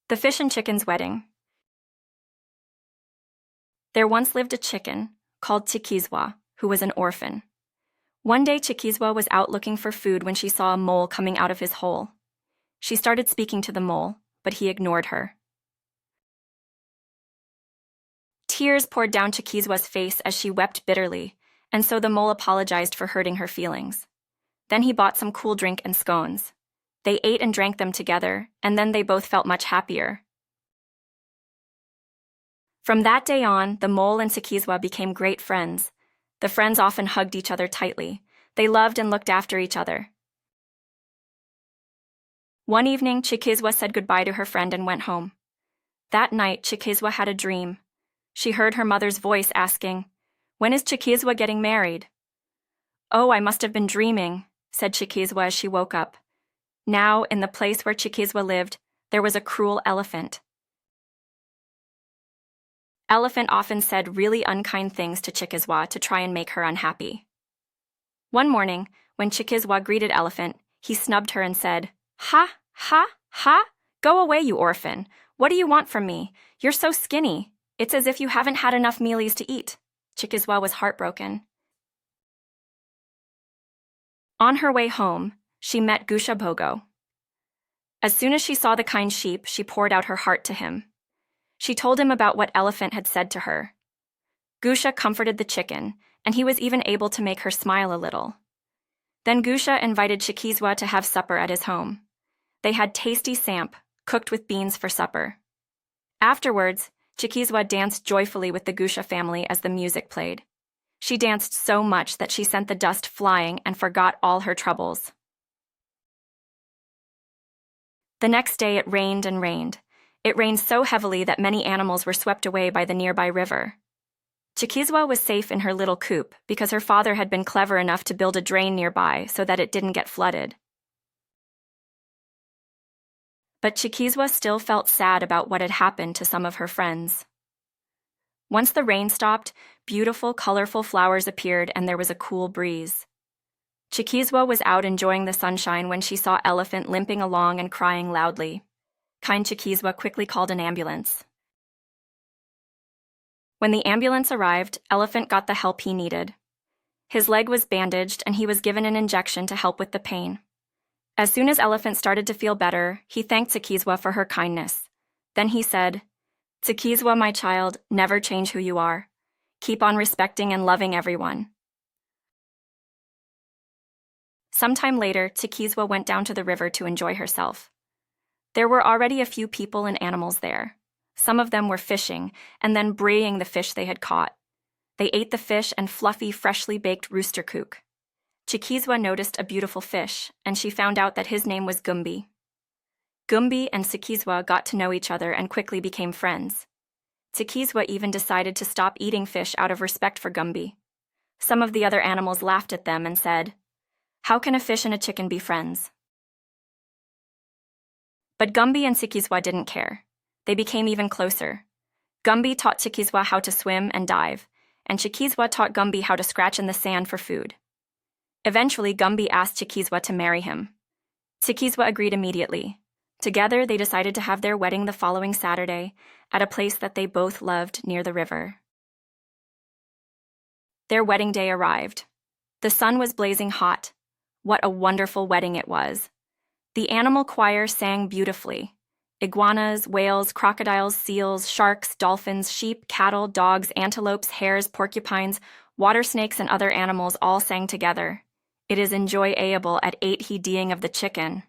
The Fish and Chicken's Wedding. There once lived a chicken called Chikizwa, who was an orphan. One day Chikizwa was out looking for food when she saw a mole coming out of his hole. She started speaking to the mole, but he ignored her. Tears poured down Chikizwa's face as she wept bitterly, and so the mole apologized for hurting her feelings. Then he bought some cool drink and scones. They ate and drank them together, and then they both felt much happier. From that day on, the mole and Chikizwa became great friends. The friends often hugged each other tightly. They loved and looked after each other. One evening, Chikizwa said goodbye to her friend and went home. That night, Chikizwa had a dream. She heard her mother's voice asking, "When is Chikizwa getting married?" "Oh, I must have been dreaming," said Chikizwa as she woke up. Now, in the place where Chikizwa lived, there was a cruel elephant. Elephant often said really unkind things to Chikizwa to try and make her unhappy. One morning, when Chikizwa greeted Elephant, he snubbed her and said, "Ha, ha, ha! Go away, you orphan! What do you want from me? You're so skinny. It's as if you haven't had enough mealies to eat." Chikizwa was heartbroken. On her way home, she met Gusha Bogo. As soon as she saw the kind sheep, she poured out her heart to him. She told him about what Elephant had said to her. Gusha comforted the chicken, and he was even able to make her smile a little. Then Gusha invited Chikizwa to have supper at his home. They had tasty samp, cooked with beans for supper. Afterwards, Chikizwa danced joyfully with the Gusha family as the music played. She danced so much that she sent the dust flying and forgot all her troubles. The next day it rained and rained. It rained so heavily that many animals were swept away by the nearby river. Chikizwa was safe in her little coop because her father had been clever enough to build a drain nearby so that it didn't get flooded. But Chikizwa still felt sad about what had happened to some of her friends. Once the rain stopped, beautiful, colorful flowers appeared and there was a cool breeze. Chikizwa was out enjoying the sunshine when she saw Elephant limping along and crying loudly. Kind Chikizwa quickly called an ambulance. When the ambulance arrived, Elephant got the help he needed. His leg was bandaged and he was given an injection to help with the pain. As soon as Elephant started to feel better, he thanked Chikizwa for her kindness. Then he said, "Chikizwa, my child, never change who you are. Keep on respecting and loving everyone." Sometime later, Chikizwa went down to the river to enjoy herself. There were already a few people and animals there. Some of them were fishing and then braying the fish they had caught. They ate the fish and fluffy, freshly baked rooster kook. Chikizwa noticed a beautiful fish, and she found out that his name was Gumbi. Gumbi and Chikizwa got to know each other and quickly became friends. Chikizwa even decided to stop eating fish out of respect for Gumbi. Some of the other animals laughed at them and said, "How can a fish and a chicken be friends?" But Gumbi and Chikizwa didn't care. They became even closer. Gumbi taught Chikizwa how to swim and dive, and Chikizwa taught Gumbi how to scratch in the sand for food. Eventually, Gumbi asked Chikizwa to marry him. Chikizwa agreed immediately. Together, they decided to have their wedding the following Saturday at a place that they both loved near the river. Their wedding day arrived. The sun was blazing hot. What a wonderful wedding it was. The animal choir sang beautifully. Iguanas, whales, crocodiles, seals, sharks, dolphins, sheep, cattle, dogs, antelopes, hares, porcupines, water snakes, and other animals all sang together. It is enjoyable at 8 he deing of the chicken.